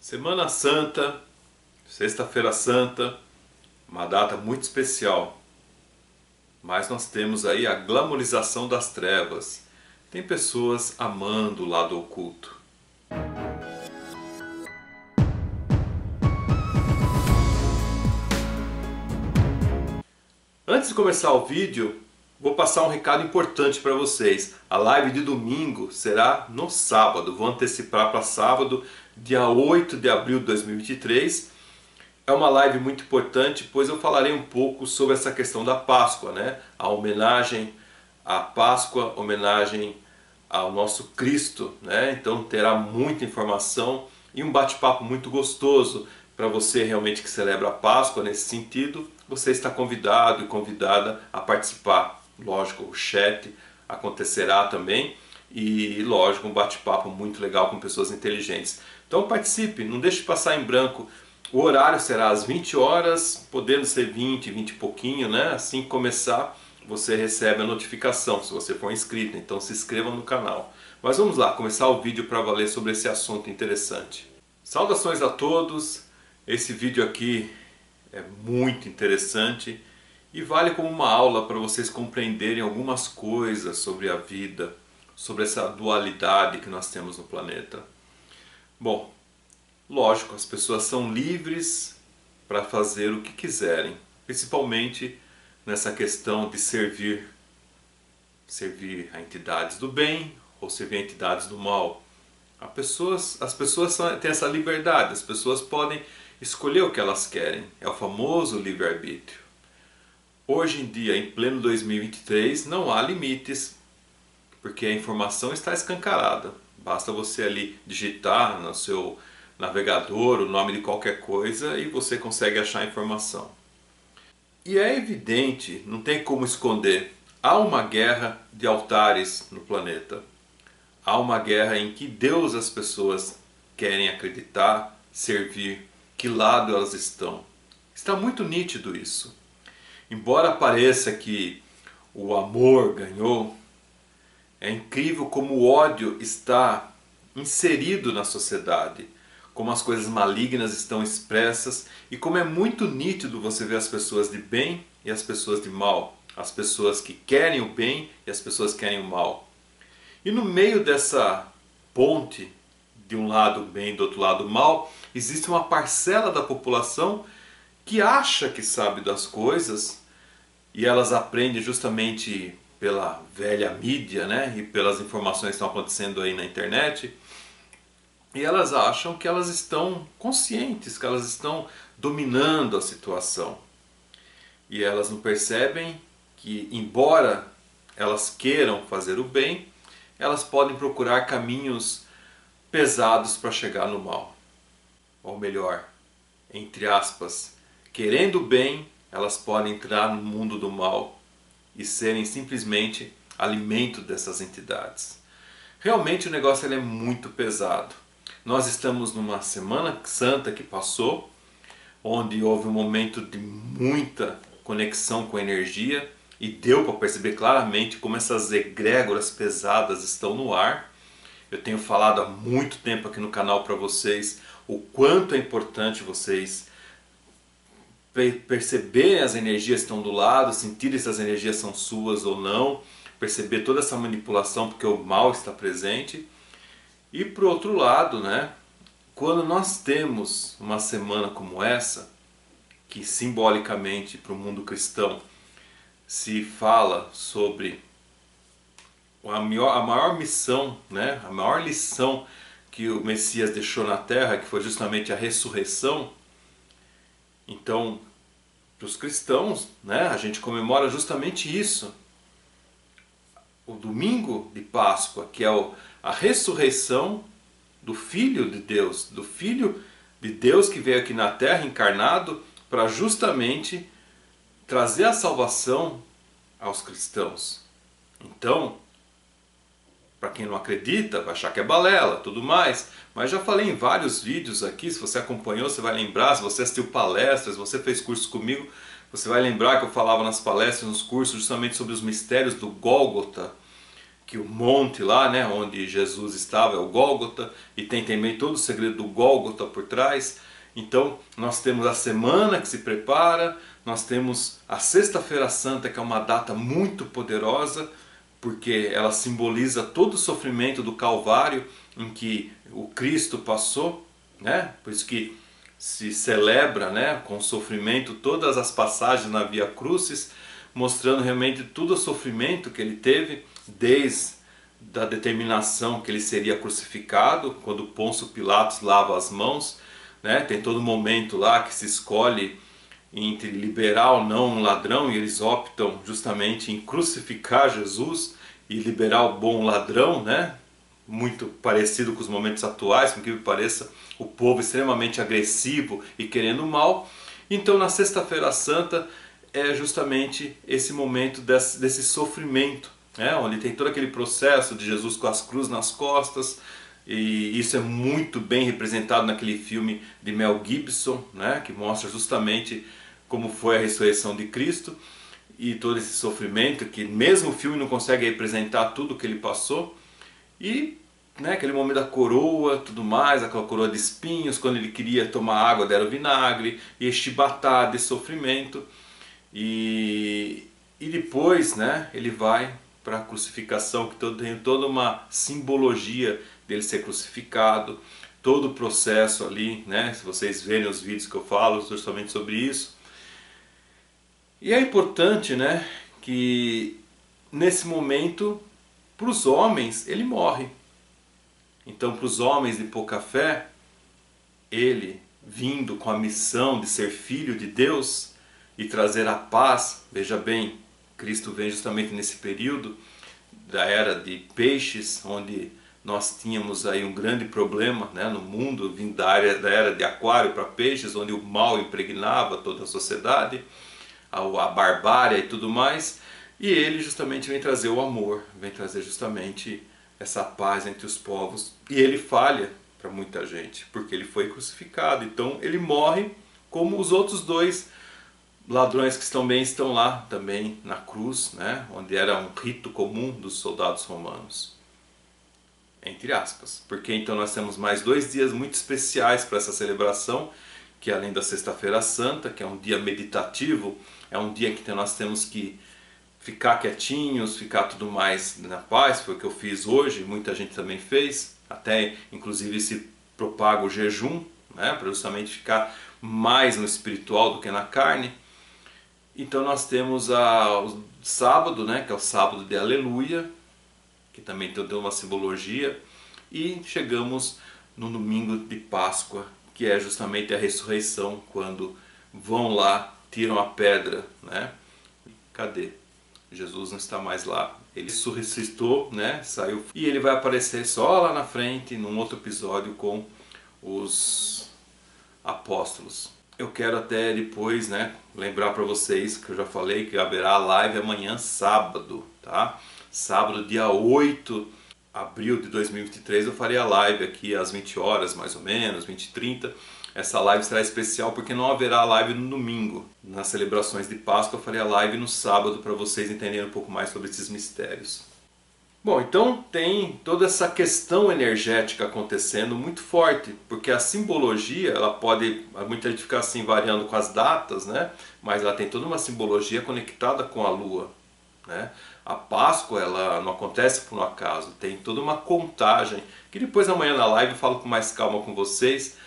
Semana Santa, Sexta-feira Santa, uma data muito especial. Mas nós temos aí a glamorização das trevas. Tem pessoas amando o lado oculto. Antes de começar o vídeo, vou passar um recado importante para vocês. A live de domingo será no sábado. Vou antecipar para sábado, dia 8 de abril de 2023. É uma live muito importante, pois eu falarei um pouco sobre essa questão da Páscoa, né? A homenagem à Páscoa, homenagem ao nosso Cristo, né? Então terá muita informação e um bate-papo muito gostoso para você realmente que celebra a Páscoa nesse sentido. Você está convidado e convidada a participar. Lógico, o chat acontecerá também e, lógico, um bate-papo muito legal com pessoas inteligentes. Então participe, não deixe passar em branco. O horário será às 20 horas, podendo ser 20 e pouquinho, né? Assim que começar, você recebe a notificação, se você for inscrito. Então se inscreva no canal. Mas vamos lá, começar o vídeo para valer sobre esse assunto interessante. Saudações a todos. Esse vídeo aqui é muito interessante e vale como uma aula para vocês compreenderem algumas coisas sobre a vida, sobre essa dualidade que nós temos no planeta. Bom, lógico, as pessoas são livres para fazer o que quiserem, principalmente nessa questão de servir a entidades do bem ou servir a entidades do mal. As pessoas têm essa liberdade, as pessoas podem escolher o que elas querem, é o famoso livre-arbítrio. Hoje em dia, em pleno 2023, não há limites, porque a informação está escancarada. Basta você ali digitar no seu navegador o nome de qualquer coisa e você consegue achar a informação. E é evidente, não tem como esconder, há uma guerra de altares no planeta. Há uma guerra em que Deus as pessoas querem acreditar, servir, que lado elas estão. Está muito nítido isso. Embora pareça que o amor ganhou, é incrível como o ódio está inserido na sociedade, como as coisas malignas estão expressas e como é muito nítido você ver as pessoas de bem e as pessoas de mal, as pessoas que querem o bem e as pessoas que querem o mal. E no meio dessa ponte, de um lado bem e do outro lado mal, existe uma parcela da população que acha que sabe das coisas e elas aprendem justamente pela velha mídia, né? E pelas informações que estão acontecendo aí na internet. E elas acham que elas estão conscientes, que elas estão dominando a situação. E elas não percebem que, embora elas queiram fazer o bem, elas podem procurar caminhos pesados para chegar no mal. Ou melhor, entre aspas, querendo o bem, elas podem entrar no mundo do mal e serem simplesmente alimento dessas entidades. Realmente o negócio é muito pesado. Nós estamos numa Semana Santa que passou, onde houve um momento de muita conexão com a energia e deu para perceber claramente como essas egrégoras pesadas estão no ar. Eu tenho falado há muito tempo aqui no canal para vocês o quanto é importante vocês perceberem as energias que estão do lado, sentir se as energias são suas ou não, perceber toda essa manipulação porque o mal está presente. E por outro lado, né, quando nós temos uma semana como essa, que simbolicamente para o mundo cristão se fala sobre a maior missão, né, a maior lição que o Messias deixou na Terra, que foi justamente a ressurreição. Então, para os cristãos, né, a gente comemora justamente isso. O domingo de Páscoa, que é a ressurreição do Filho de Deus, que veio aqui na Terra encarnado para justamente trazer a salvação aos cristãos. Então, para quem não acredita, vai achar que é balela, tudo mais. Mas já falei em vários vídeos aqui, se você acompanhou, você vai lembrar, se você assistiu palestras, se você fez curso comigo, você vai lembrar que eu falava nas palestras, nos cursos, justamente sobre os mistérios do Gólgota, que o monte lá, né, onde Jesus estava é o Gólgota, e tem também todo o segredo do Gólgota por trás. Então nós temos a semana que se prepara, nós temos a Sexta-feira Santa, que é uma data muito poderosa, porque ela simboliza todo o sofrimento do Calvário em que o Cristo passou, né? Por isso que se celebra, né, com sofrimento todas as passagens na Via Crucis, mostrando realmente todo o sofrimento que ele teve, desde a determinação que ele seria crucificado, quando Pôncio Pilatos lava as mãos, né? Tem todo momento lá que se escolhe entre liberar ou não um ladrão, e eles optam justamente em crucificar Jesus e liberar o bom ladrão, né? Muito parecido com os momentos atuais, com que me pareça o povo extremamente agressivo e querendo o mal. Então na Sexta-feira Santa é justamente esse momento desse sofrimento, né? Onde tem todo aquele processo de Jesus com as cruzes nas costas, e isso é muito bem representado naquele filme de Mel Gibson, né? Que mostra justamente como foi a ressurreição de Cristo e todo esse sofrimento, que mesmo o filme não consegue representar tudo que ele passou. E, né, aquele momento da coroa, tudo mais, aquela coroa de espinhos, quando ele queria tomar água deram vinagre, e este chibatada de sofrimento. E depois, né, ele vai para a crucificação, que tem toda uma simbologia dele ser crucificado, todo o processo ali, né, se vocês verem os vídeos que eu falo justamente sobre isso. E é importante, né, que nesse momento, para os homens, ele morre. Então, para os homens de pouca fé, ele, vindo com a missão de ser filho de Deus e trazer a paz, veja bem, Cristo vem justamente nesse período da era de peixes, onde nós tínhamos aí um grande problema, né, no mundo, vindo da era de aquário para peixes, onde o mal impregnava toda a sociedade, a barbárie e tudo mais, e ele justamente vem trazer o amor, vem trazer justamente essa paz entre os povos, e ele falha para muita gente, porque ele foi crucificado, então ele morre como os outros dois ladrões que também estão lá também na cruz, né, onde era um rito comum dos soldados romanos, entre aspas, porque então nós temos mais 2 dias muito especiais para essa celebração, que além da Sexta-feira Santa, que é um dia meditativo, é um dia que nós temos que ficar quietinhos, ficar tudo mais na paz, foi o que eu fiz hoje, muita gente também fez, até inclusive se propaga o jejum, né, para justamente ficar mais no espiritual do que na carne. Então nós temos o sábado, né, que é o sábado de Aleluia, que também tem uma simbologia, e chegamos no domingo de Páscoa, que é justamente a ressurreição, quando vão lá, tiram a pedra, né? Cadê? Jesus não está mais lá. Ele ressuscitou, né? Saiu, e ele vai aparecer só lá na frente, num outro episódio com os apóstolos. Eu quero até depois, né, lembrar para vocês que eu já falei que haverá live amanhã, sábado, tá? Sábado, dia 8 de abril de 2023, eu farei a live aqui às 20 horas, mais ou menos, 20h30. Essa live será especial porque não haverá live no domingo. Nas celebrações de Páscoa eu farei a live no sábado para vocês entenderem um pouco mais sobre esses mistérios. Bom, então tem toda essa questão energética acontecendo muito forte, porque a simbologia, ela pode, muita gente fica assim variando com as datas, né? Mas ela tem toda uma simbologia conectada com a Lua, né? A Páscoa, ela não acontece por um acaso, tem toda uma contagem, que depois amanhã na live eu falo com mais calma com vocês,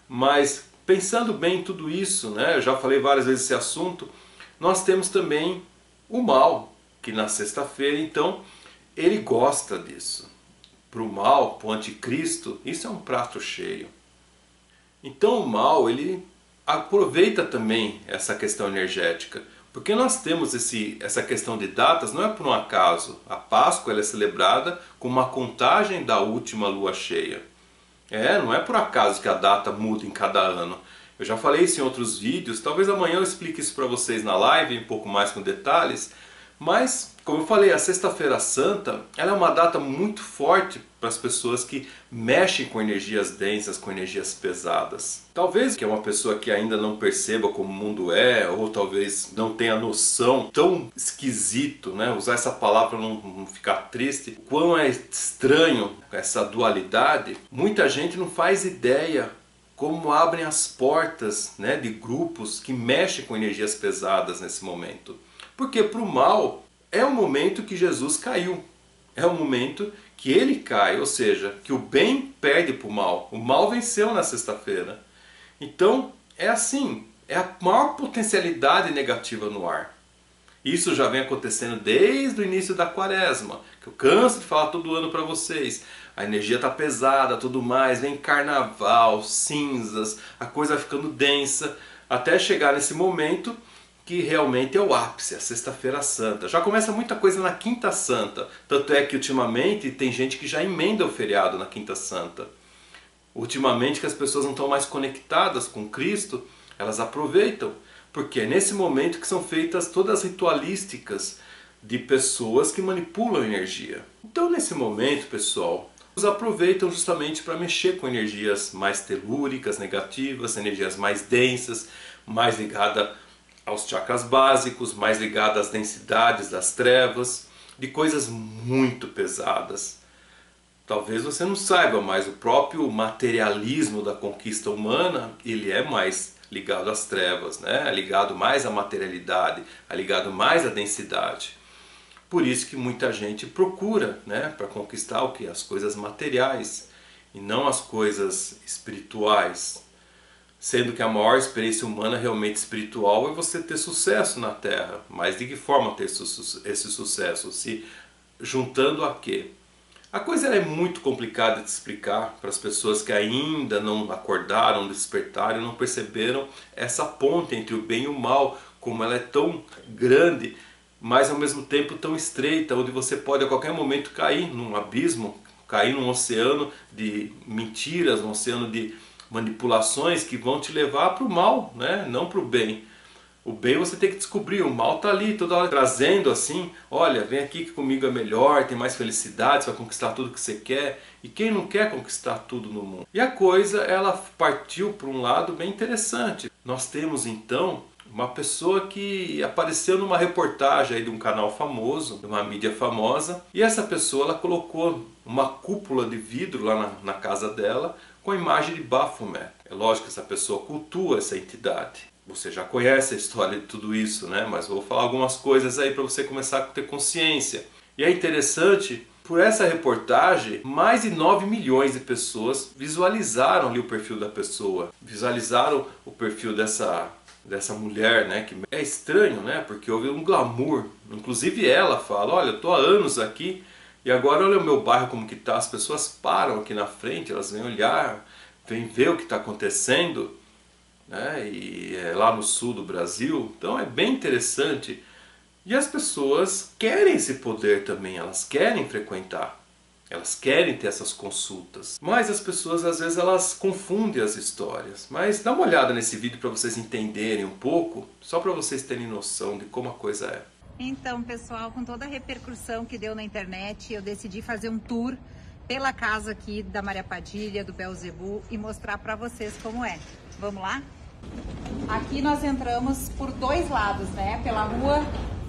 mas pensando bem em tudo isso, né? Eu já falei várias vezes esse assunto, nós temos também o mal, que na sexta-feira, então, ele gosta disso. Para o mal, para o anticristo, isso é um prato cheio. Então o mal, ele aproveita também essa questão energética. Porque nós temos essa questão de datas, não é por um acaso. A Páscoa ela é celebrada com uma contagem da última lua cheia. Não é por acaso que a data muda em cada ano. Eu já falei isso em outros vídeos, talvez amanhã eu explique isso para vocês na live, um pouco mais com detalhes. Mas Como eu falei, a Sexta-feira Santa, ela é uma data muito forte para as pessoas que mexem com energias densas, com energias pesadas. Talvez que é uma pessoa que ainda não perceba como o mundo é, ou talvez não tenha noção, tão esquisito, né? Usar essa palavra para não ficar triste, o quão é estranho essa dualidade. Muita gente não faz ideia como abrem as portas, né, de grupos que mexem com energias pesadas nesse momento. Porque para o mal é o momento que Jesus caiu, é o momento que ele cai, ou seja, que o bem perde para o mal venceu na sexta-feira. Então é assim, é a maior potencialidade negativa no ar. Isso já vem acontecendo desde o início da quaresma, que eu canso de falar todo ano para vocês. A energia está pesada, tudo mais, vem carnaval, cinzas, a coisa vai ficando densa, até chegar nesse momento que realmente é o ápice, a Sexta-feira Santa. Já começa muita coisa na Quinta Santa, tanto é que ultimamente tem gente que já emenda o feriado na Quinta Santa. Ultimamente que as pessoas não estão mais conectadas com Cristo, elas aproveitam, porque é nesse momento que são feitas todas as ritualísticas de pessoas que manipulam energia. Então nesse momento, pessoal, eles aproveitam justamente para mexer com energias mais telúricas, negativas, energias mais densas, mais ligadas aos chakras básicos, mais ligadas às densidades das trevas, de coisas muito pesadas. Talvez você não saiba, mas o próprio materialismo da conquista humana, ele é mais ligado às trevas, né? É ligado mais à materialidade, é ligado mais à densidade. Por isso que muita gente procura, né, para conquistar o que? As coisas materiais e não as coisas espirituais. Sendo que a maior experiência humana realmente espiritual é você ter sucesso na Terra. Mas de que forma ter esse sucesso? Se juntando a quê? A coisa é muito complicada de explicar para as pessoas que ainda não acordaram, não despertaram, não perceberam essa ponte entre o bem e o mal, como ela é tão grande, mas ao mesmo tempo tão estreita, onde você pode a qualquer momento cair num abismo, cair num oceano de mentiras, num oceano de manipulações que vão te levar para o mal, né? Não para o bem. O bem você tem que descobrir, o mal está ali toda hora trazendo assim, olha, vem aqui que comigo é melhor, tem mais felicidade, você vai conquistar tudo que você quer. E quem não quer conquistar tudo no mundo? E a coisa, ela partiu para um lado bem interessante. Nós temos então uma pessoa que apareceu numa reportagem aí de um canal famoso, de uma mídia famosa, e essa pessoa ela colocou uma cúpula de vidro lá na casa dela com a imagem de Baphomet. É lógico que essa pessoa cultua essa entidade. Você já conhece a história de tudo isso, né? Mas vou falar algumas coisas aí para você começar a ter consciência. E é interessante, por essa reportagem, mais de 9 milhões de pessoas visualizaram ali o perfil da pessoa. Visualizaram o perfil dessa mulher, né? Que é estranho, né? Porque houve um glamour. Inclusive ela fala, olha, eu estou há anos aqui e agora olha o meu bairro como que está. As pessoas param aqui na frente, elas vêm olhar, vêm ver o que está acontecendo, né? E é lá no sul do Brasil. Então é bem interessante. E as pessoas querem esse poder também, elas querem frequentar. Elas querem ter essas consultas. Mas as pessoas às vezes elas confundem as histórias. Mas dá uma olhada nesse vídeo para vocês entenderem um pouco, só para vocês terem noção de como a coisa é. Então, pessoal, com toda a repercussão que deu na internet, eu decidi fazer um tour pela casa aqui da Maria Padilha, do Beelzebub, e mostrar para vocês como é. Vamos lá? Aqui nós entramos por dois lados, né? Pela rua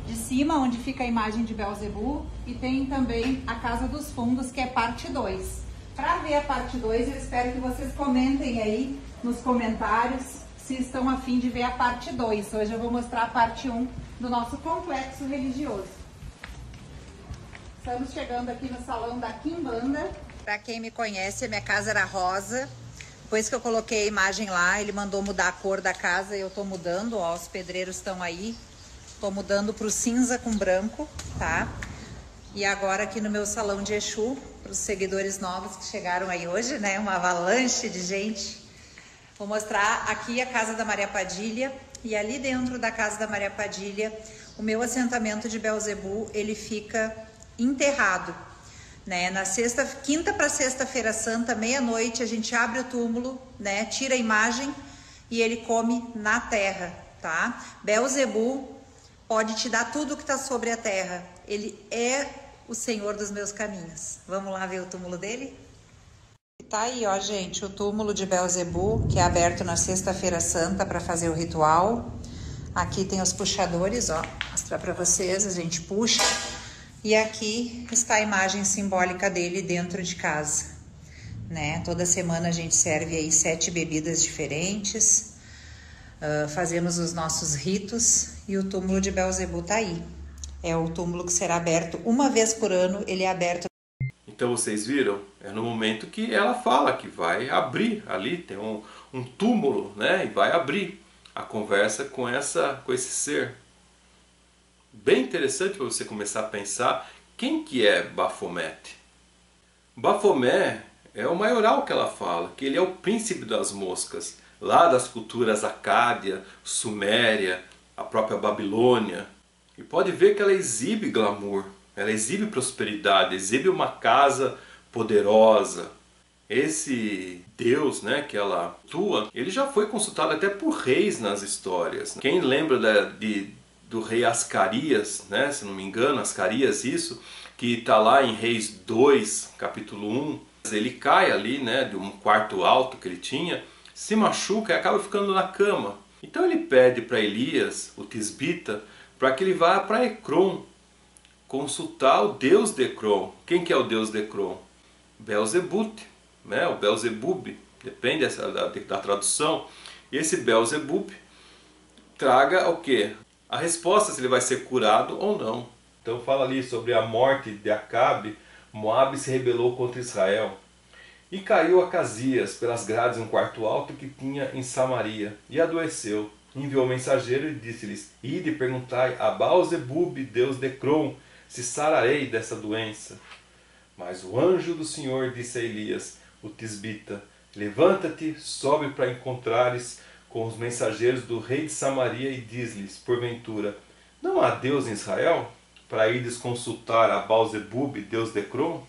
de cima, onde fica a imagem de Beelzebub, e tem também a Casa dos Fundos, que é parte 2. Para ver a parte 2, eu espero que vocês comentem aí nos comentários se estão a fim de ver a parte 2. Hoje eu vou mostrar a parte 1 do nosso complexo religioso. Estamos chegando aqui no salão da Quimbanda. Para quem me conhece, a minha casa era rosa. Depois que eu coloquei a imagem lá, ele mandou mudar a cor da casa e eu tô mudando, ó, os pedreiros estão aí. Tô mudando pro cinza com branco, tá? E agora aqui no meu salão de Exu, para os seguidores novos que chegaram aí hoje, né? Uma avalanche de gente. Vou mostrar aqui a casa da Maria Padilha, e ali dentro da casa da Maria Padilha, o meu assentamento de Beelzebub, ele fica enterrado, né? Na quinta para sexta-feira santa, meia-noite, a gente abre o túmulo, né? Tira a imagem e ele come na terra, tá? Beelzebub pode te dar tudo que está sobre a terra. Ele é o Senhor dos meus caminhos. Vamos lá ver o túmulo dele? Tá aí, ó, gente, o túmulo de Beelzebub, que é aberto na Sexta-feira Santa para fazer o ritual. Aqui tem os puxadores, ó, vou mostrar para vocês, a gente puxa. E aqui está a imagem simbólica dele dentro de casa, né? Toda semana a gente serve aí 7 bebidas diferentes, fazemos os nossos ritos e o túmulo de Beelzebub tá aí. É o túmulo que será aberto uma vez por ano, ele é aberto. Então vocês viram? É no momento que ela fala que vai abrir ali, tem um túmulo, né? E vai abrir a conversa com esse ser. Bem interessante para você começar a pensar quem que é Baphomet. Baphomet é o maioral que ela fala, que ele é o príncipe das moscas, lá das culturas Acádia, Suméria, a própria Babilônia. E pode ver que ela exibe glamour, ela exibe prosperidade, exibe uma casa poderosa. Esse Deus, né, que ela atua, ele já foi consultado até por reis nas histórias. Quem lembra do rei Ascarias, né, se não me engano, Ascarias isso, que está lá em Reis 2, capítulo 1, ele cai ali, né, de um quarto alto que ele tinha, se machuca e acaba ficando na cama. Então ele pede para Elias, o tisbita, para que ele vá para Ecrom, consultar o deus de Ecrom. Quem que é o deus de Ecrom? Beelzebub, né? O Beelzebub, depende da tradução. E esse Beelzebub traga o quê? A resposta se ele vai ser curado ou não. Então fala ali sobre a morte de Acabe. Moabe se rebelou contra Israel. E caiu Acasias pelas grades de um quarto alto que tinha em Samaria, e adoeceu. Enviou mensageiro e disse-lhes: Ide e perguntai a Beelzebub, deus de Ecrom, se sararei dessa doença. Mas o anjo do Senhor disse a Elias, o tisbita: Levanta-te, sobe para encontrares com os mensageiros do rei de Samaria e diz-lhes, porventura, não há Deus em Israel, para ides consultar a Beelzebub, deus de Ecrom?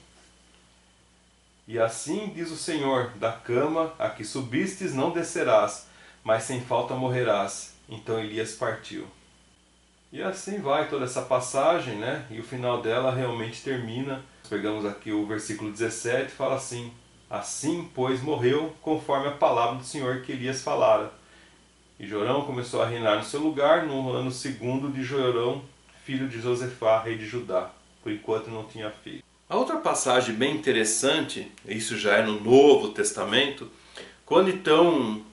E assim diz o Senhor, da cama a que subistes não descerás, mas sem falta morrerás. Então Elias partiu. E assim vai toda essa passagem, né? E o final dela realmente termina. Pegamos aqui o versículo 17, fala assim: Assim, pois, morreu, conforme a palavra do Senhor que Elias falara. E Jorão começou a reinar no seu lugar no ano 2º de Jorão, filho de Josafá, rei de Judá, por enquanto não tinha filho. A outra passagem bem interessante, isso já é no Novo Testamento, quando então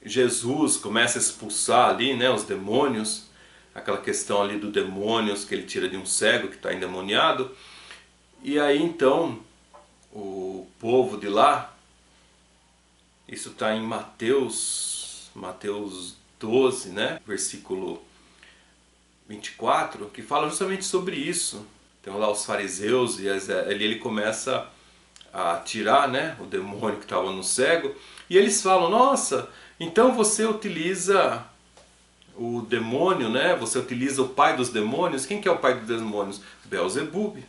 Jesus começa a expulsar ali, né, os demônios, aquela questão ali do demônios que ele tira de um cego que está endemoniado, e aí então o povo de lá, isso está em Mateus 12, né, versículo 24, que fala justamente sobre isso. Tem lá os fariseus e ali ele começa a tirar, né, o demônio que estava no cego, e eles falam: nossa, então você utiliza o demônio, né? Você utiliza o pai dos demônios. Quem que é o pai dos demônios? Beelzebub,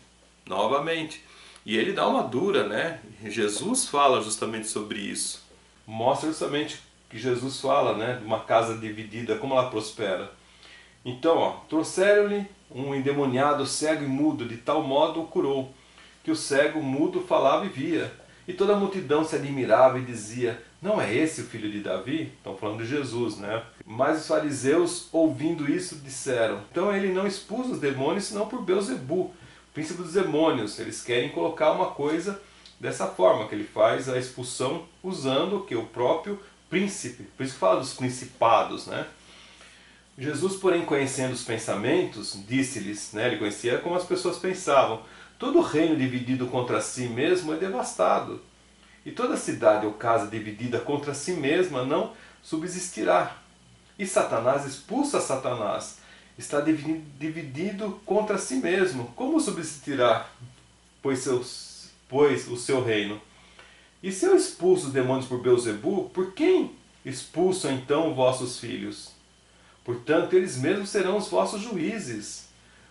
novamente. E ele dá uma dura, né? Jesus fala justamente sobre isso. Mostra justamente que Jesus fala, né, de uma casa dividida, como ela prospera. Então, ó, trouxeram-lhe um endemoniado cego e mudo, de tal modo o curou, que o cego mudo falava e via. E toda a multidão se admirava e dizia: não é esse o filho de Davi? Estão falando de Jesus, né? Mas os fariseus, ouvindo isso, disseram: então ele não expulsa os demônios senão por Beelzebub, príncipe dos demônios. Eles querem colocar uma coisa dessa forma, que ele faz a expulsão usando o que? O próprio príncipe. Por isso que fala dos principados, né? Jesus, porém, conhecendo os pensamentos, disse-lhes, né, ele conhecia como as pessoas pensavam: todo reino dividido contra si mesmo é devastado, e toda cidade ou casa dividida contra si mesma não subsistirá. E Satanás expulsa Satanás, está dividido contra si mesmo, como subsistirá, pois o seu reino? E se eu expulso os demônios por Beelzebub, por quem expulsam então vossos filhos? Portanto, eles mesmos serão os vossos juízes.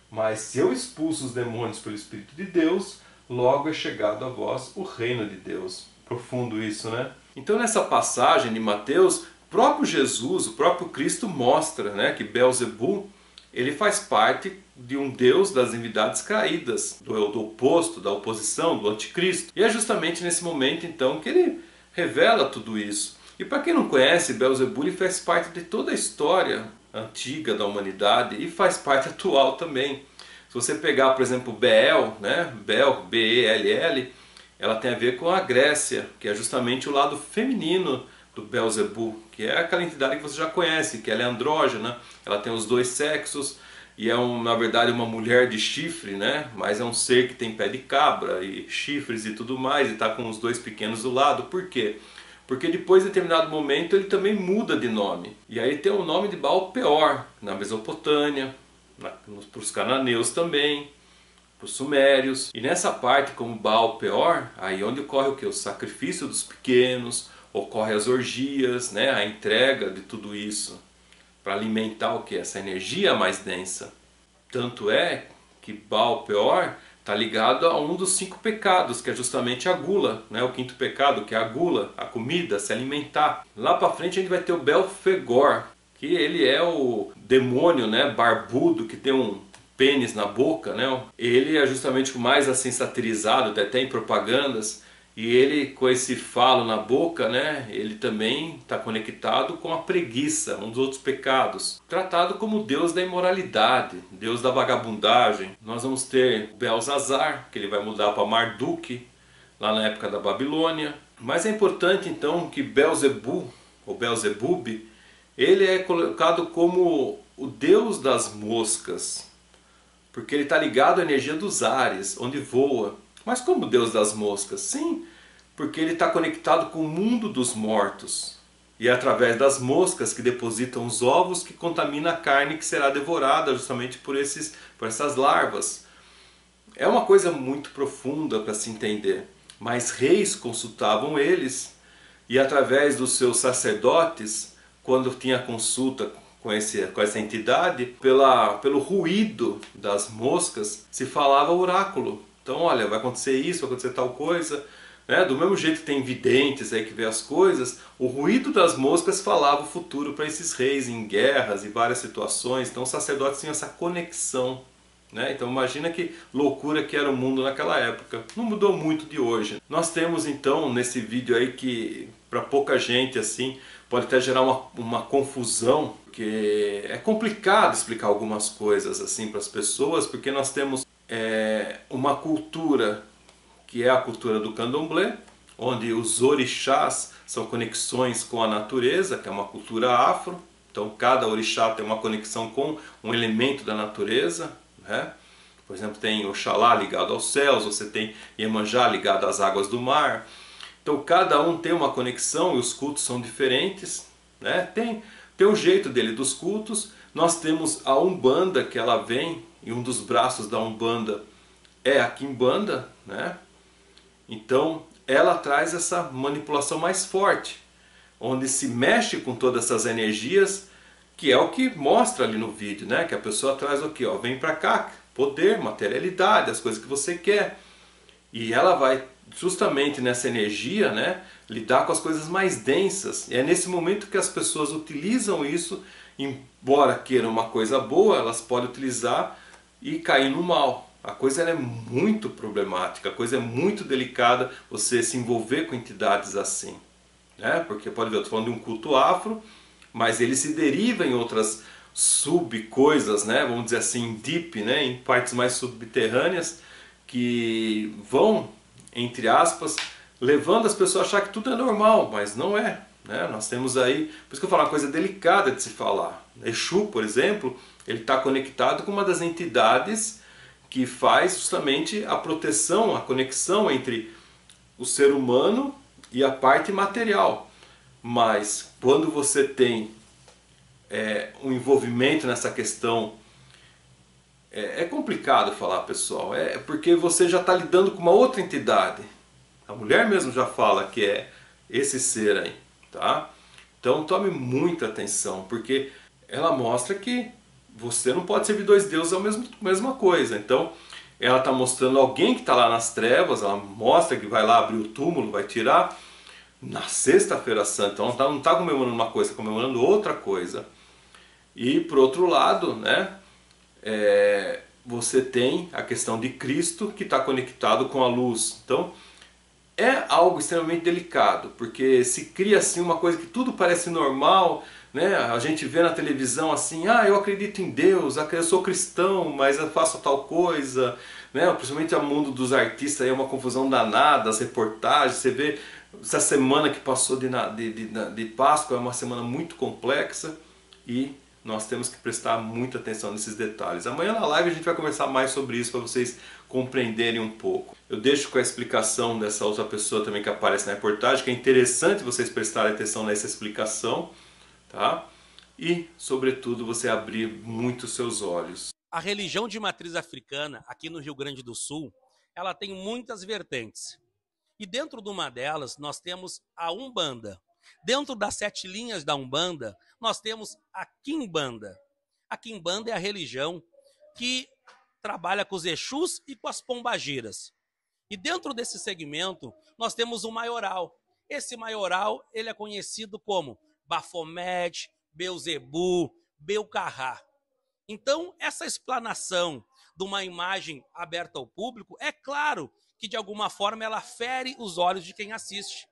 Mas se eu expulso os demônios pelo Espírito de Deus, logo é chegado a vós o reino de Deus. Profundo isso, né? Então nessa passagem de Mateus, o próprio Jesus, o próprio Cristo mostra, né, que Beelzebub, ele faz parte de um Deus das divindades caídas, do oposto, da oposição, do anticristo. E é justamente nesse momento então que ele revela tudo isso. E para quem não conhece, Belzebu ele faz parte de toda a história antiga da humanidade e faz parte atual também. Se você pegar, por exemplo, Beel, né? Bel, B-E-L-L, ela tem a ver com a Grécia, que é justamente o lado feminino do Belzebu, que é aquela entidade que você já conhece, que ela é andrógena, ela tem os dois sexos e é na verdade uma mulher de chifre, né? Mas é um ser que tem pé de cabra e chifres e tudo mais, e está com os dois pequenos do lado. Por quê? Porque depois de determinado momento ele também muda de nome. E aí tem o nome de Baal Peor, na Mesopotâmia, para os cananeus também, para os sumérios. E nessa parte, como Baal Peor, aí onde ocorre o que? O sacrifício dos pequenos, ocorre as orgias, né? A entrega de tudo isso para alimentar o que? Essa energia mais densa. Tanto é que Baal Peor está ligado a um dos 5 pecados, que é justamente a gula, né? O 5º pecado, que é a gula, a comida, se alimentar. Lá para frente a gente vai ter o Belfegor, que ele é o demônio, né? Barbudo, que tem um pênis na boca, né? Ele é justamente o mais assim satirizado, até em propagandas. E ele, com esse falo na boca, né, ele também está conectado com a preguiça, um dos outros pecados. Tratado como Deus da imoralidade, Deus da vagabundagem. Nós vamos ter Belzazar, que ele vai mudar para Marduk, lá na época da Babilônia. Mas é importante então que Belzebu, ou Belzebub, ele é colocado como o Deus das moscas, porque ele está ligado à energia dos ares, onde voa. Mas como Deus das moscas? Sim, porque ele está conectado com o mundo dos mortos. E é através das moscas que depositam os ovos que contamina a carne que será devorada justamente por essas larvas. É uma coisa muito profunda para se entender. Mas reis consultavam eles e através dos seus sacerdotes, quando tinha consulta com essa entidade, pelo ruído das moscas, se falava oráculo. Então, olha, vai acontecer isso, vai acontecer tal coisa, né? Do mesmo jeito que tem videntes aí que vê as coisas, o ruído das moscas falava o futuro para esses reis em guerras e várias situações. Então os sacerdotes tinham essa conexão, né? Então imagina que loucura que era o mundo naquela época. Não mudou muito de hoje. Nós temos então nesse vídeo aí que para pouca gente assim pode até gerar uma confusão, porque é complicado explicar algumas coisas assim para as pessoas, porque nós temos uma cultura que é a cultura do candomblé, onde os orixás são conexões com a natureza, que é uma cultura afro. Então cada orixá tem uma conexão com um elemento da natureza, né? Por exemplo, tem Oxalá ligado aos céus, você tem Iemanjá ligado às águas do mar. Então cada um tem uma conexão e os cultos são diferentes, né? Tem o jeito dele dos cultos. Nós temos a Umbanda, que ela vem, e um dos braços da Umbanda é a Quimbanda, né? Então ela traz essa manipulação mais forte, onde se mexe com todas essas energias, que é o que mostra ali no vídeo, né? Que a pessoa traz o que? Vem pra cá, poder, materialidade, as coisas que você quer. E ela vai justamente nessa energia, né, lidar com as coisas mais densas. E é nesse momento que as pessoas utilizam isso, embora queiram uma coisa boa, elas podem utilizar e cair no mal. A coisa é muito problemática, a coisa é muito delicada você se envolver com entidades assim, né? Porque pode ver, eu estou falando de um culto afro, mas ele se deriva em outras sub-coisas, né? Vamos dizer assim, deep, né? Em partes mais subterrâneas, que vão, entre aspas, levando as pessoas a achar que tudo é normal, mas não é, né? Nós temos aí, por isso que eu falo, uma coisa delicada de se falar. Exu, por exemplo, ele está conectado com uma das entidades que faz justamente a proteção, a conexão entre o ser humano e a parte material. Mas quando você tem um envolvimento nessa questão, é complicado falar, pessoal, porque você já está lidando com uma outra entidade. A mulher mesmo já fala que é esse ser aí, tá? Então tome muita atenção, porque ela mostra que você não pode servir dois deuses à mesma coisa. Então ela está mostrando alguém que está lá nas trevas, ela mostra que vai lá abrir o túmulo, vai tirar na sexta-feira santa. Então ela não está comemorando uma coisa, está comemorando outra coisa. E por outro lado, né, você tem a questão de Cristo que está conectado com a luz. Então é algo extremamente delicado, porque se cria assim uma coisa que tudo parece normal, né? A gente vê na televisão assim, eu acredito em Deus, eu sou cristão, mas eu faço tal coisa, né? Principalmente o mundo dos artistas aí é uma confusão danada, as reportagens, você vê essa semana que passou de Páscoa é uma semana muito complexa e nós temos que prestar muita atenção nesses detalhes. Amanhã na live a gente vai conversar mais sobre isso para vocês compreenderem um pouco. Eu deixo com a explicação dessa outra pessoa também que aparece na reportagem, que é interessante vocês prestarem atenção nessa explicação, tá? E, sobretudo, você abrir muito seus olhos. A religião de matriz africana, aqui no Rio Grande do Sul, ela tem muitas vertentes. E dentro de uma delas, nós temos a Umbanda. Dentro das 7 linhas da Umbanda, nós temos a Quimbanda. A Quimbanda é a religião que trabalha com os Exus e com as Pombagiras. E dentro desse segmento, nós temos o Maioral. Esse Maioral, ele é conhecido como Baphomet, Beuzebu, Belcarrá. Então, essa explanação de uma imagem aberta ao público, é claro que de alguma forma ela fere os olhos de quem assiste.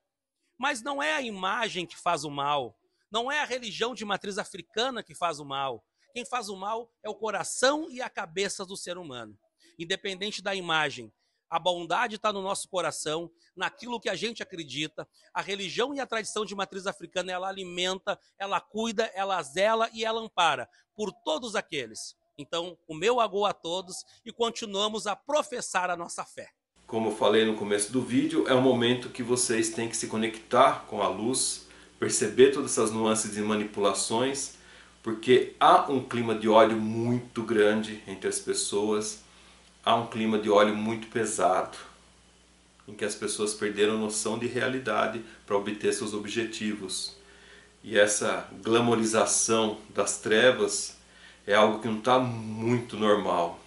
Mas não é a imagem que faz o mal, não é a religião de matriz africana que faz o mal. Quem faz o mal é o coração e a cabeça do ser humano. Independente da imagem, a bondade está no nosso coração, naquilo que a gente acredita. A religião e a tradição de matriz africana, ela alimenta, ela cuida, ela zela e ela ampara por todos aqueles. Então, o meu agô a todos e continuamos a professar a nossa fé. Como eu falei no começo do vídeo, é um momento que vocês têm que se conectar com a luz, perceber todas essas nuances e manipulações, porque há um clima de ódio muito grande entre as pessoas, há um clima de ódio muito pesado, em que as pessoas perderam noção de realidade para obter seus objetivos. E essa glamorização das trevas é algo que não está muito normal.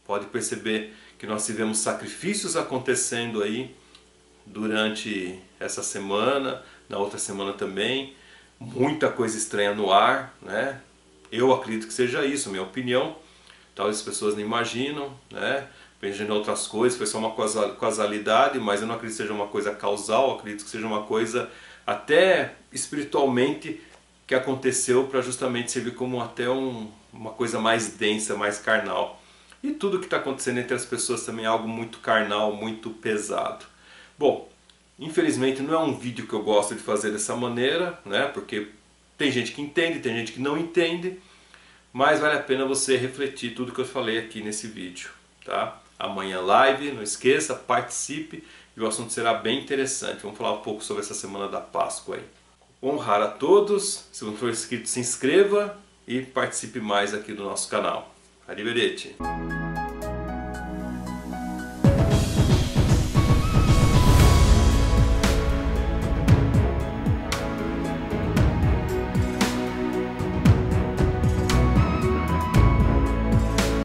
Pode perceber que nós tivemos sacrifícios acontecendo aí durante essa semana, na outra semana também, muita coisa estranha no ar, né? Eu acredito que seja isso, minha opinião. Talvez as pessoas não imaginam, né? Pensando em outras coisas, foi só uma causalidade, mas eu não acredito que seja uma coisa causal, eu acredito que seja uma coisa até espiritualmente que aconteceu para justamente servir como até uma coisa mais densa, mais carnal. E tudo que está acontecendo entre as pessoas também é algo muito carnal, muito pesado. Bom, infelizmente não é um vídeo que eu gosto de fazer dessa maneira, né? Porque tem gente que entende, tem gente que não entende, mas vale a pena você refletir tudo que eu falei aqui nesse vídeo, tá? Amanhã live, não esqueça, participe e o assunto será bem interessante. Vamos falar um pouco sobre essa semana da Páscoa aí. Honrar a todos, se não for inscrito, se inscreva e participe mais aqui do nosso canal. Arrivederci!